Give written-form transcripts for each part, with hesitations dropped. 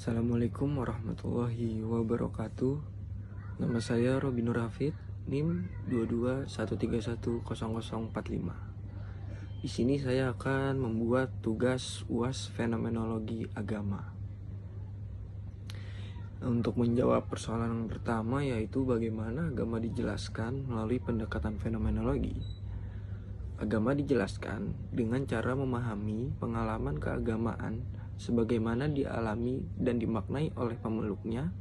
Assalamualaikum warahmatullahi wabarakatuh. Nama saya Robi Nur Hafid, NIM 2213100045. Di sini saya akan membuat tugas UAS Fenomenologi Agama. Untuk menjawab persoalan yang pertama, yaitu bagaimana agama dijelaskan melalui pendekatan fenomenologi. Agama dijelaskan dengan cara memahami pengalaman keagamaan sebagaimana dialami dan dimaknai oleh pemeluknya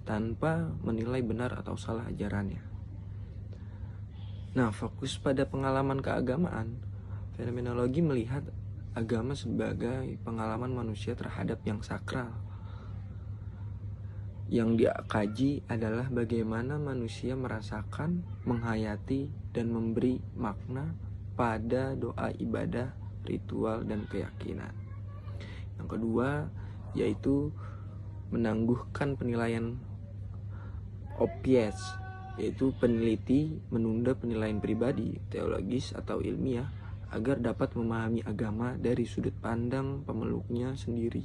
tanpa menilai benar atau salah ajarannya. Nah, fokus pada pengalaman keagamaan, fenomenologi melihat agama sebagai pengalaman manusia terhadap yang sakral. Yang dikaji adalah bagaimana manusia merasakan, menghayati, dan memberi makna pada doa ibadah, ritual, dan keyakinan. Yang kedua yaitu menangguhkan penilaian opies, yaitu peneliti menunda penilaian pribadi, teologis atau ilmiah agar dapat memahami agama dari sudut pandang pemeluknya sendiri,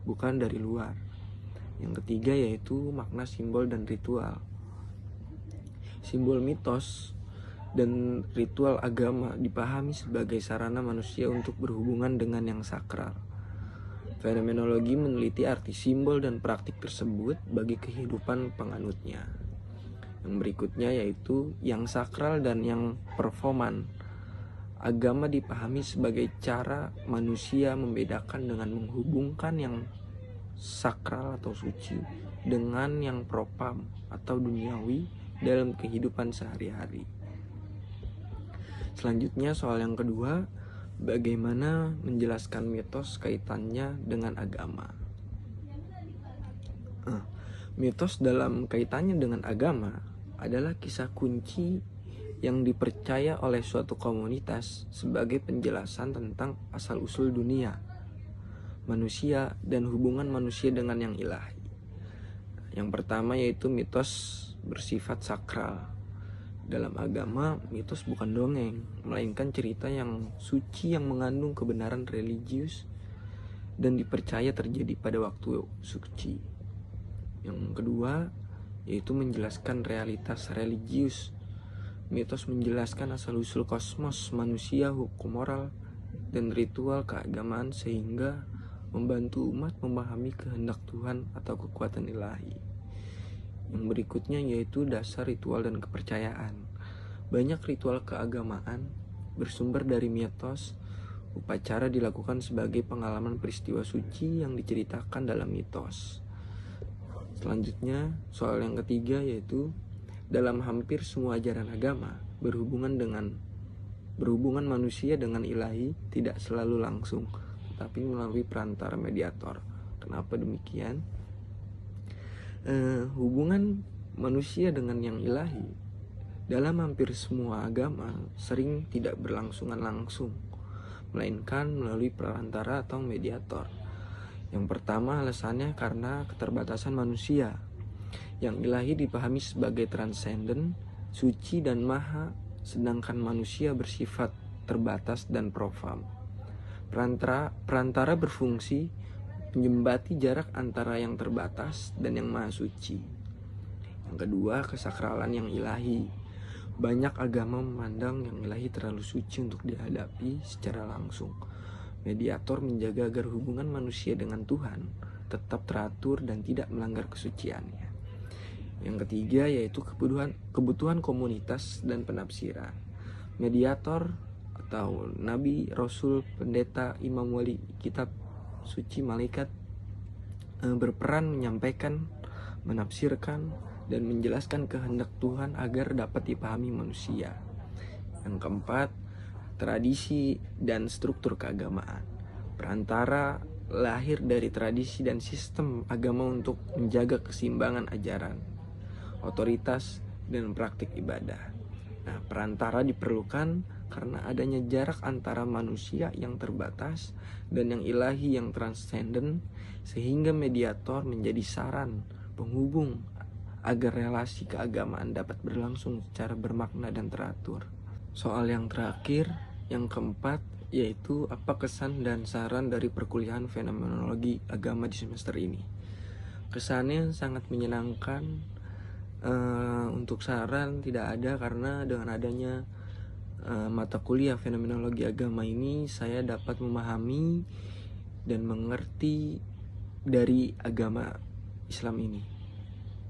bukan dari luar. Yang ketiga yaitu makna simbol dan ritual. Simbol mitos dan ritual agama dipahami sebagai sarana manusia untuk berhubungan dengan yang sakral. Fenomenologi meneliti arti simbol dan praktik tersebut bagi kehidupan penganutnya. Yang berikutnya yaitu yang sakral dan yang performan. Agama dipahami sebagai cara manusia membedakan dengan menghubungkan yang sakral atau suci dengan yang propam atau duniawi dalam kehidupan sehari-hari. Selanjutnya soal yang kedua, bagaimana menjelaskan mitos kaitannya dengan agama. Mitos dalam kaitannya dengan agama adalah kisah kunci yang dipercaya oleh suatu komunitas sebagai penjelasan tentang asal-usul dunia, manusia, dan hubungan manusia dengan yang ilahi. Yang pertama yaitu mitos bersifat sakral. Dalam agama, mitos bukan dongeng, melainkan cerita yang suci yang mengandung kebenaran religius dan dipercaya terjadi pada waktu suci. Yang kedua, yaitu menjelaskan realitas religius. Mitos menjelaskan asal-usul kosmos, manusia, hukum moral, dan ritual keagamaan sehingga membantu umat memahami kehendak Tuhan atau kekuatan ilahi. Yang berikutnya yaitu dasar ritual dan kepercayaan. Banyak ritual keagamaan bersumber dari mitos. Upacara dilakukan sebagai pengalaman peristiwa suci yang diceritakan dalam mitos. Selanjutnya, soal yang ketiga yaitu dalam hampir semua ajaran agama berhubungan manusia dengan ilahi tidak selalu langsung, tapi melalui perantara mediator. Kenapa demikian? Hubungan manusia dengan yang ilahi dalam hampir semua agama sering tidak berlangsungan langsung, melainkan melalui perantara atau mediator. Yang pertama alasannya karena keterbatasan manusia. Yang ilahi dipahami sebagai transenden, suci dan maha, sedangkan manusia bersifat terbatas dan profan. Perantara berfungsi menjembati jarak antara yang terbatas dan yang maha suci. Yang kedua, kesakralan yang ilahi. Banyak agama memandang yang ilahi terlalu suci untuk dihadapi secara langsung. Mediator menjaga agar hubungan manusia dengan Tuhan tetap teratur dan tidak melanggar kesuciannya. Yang ketiga yaitu kebutuhan komunitas dan penafsiran. Mediator atau nabi, rasul, pendeta, imam, wali, kitab suci, malaikat berperan menyampaikan, menafsirkan, dan menjelaskan kehendak Tuhan agar dapat dipahami manusia. Yang keempat, tradisi dan struktur keagamaan. Perantara lahir dari tradisi dan sistem agama untuk menjaga keseimbangan ajaran, otoritas, dan praktik ibadah. Nah, perantara diperlukan karena adanya jarak antara manusia yang terbatas dan yang ilahi yang transenden, sehingga mediator menjadi saran penghubung agar relasi keagamaan dapat berlangsung secara bermakna dan teratur. Soal yang terakhir, yang keempat, yaitu apa kesan dan saran dari perkuliahan fenomenologi agama di semester ini. Kesannya sangat menyenangkan. Untuk saran tidak ada, karena dengan adanya mata kuliah fenomenologi agama ini, saya dapat memahami dan mengerti dari agama Islam ini.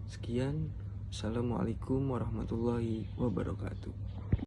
Sekian, Assalamualaikum warahmatullahi wabarakatuh.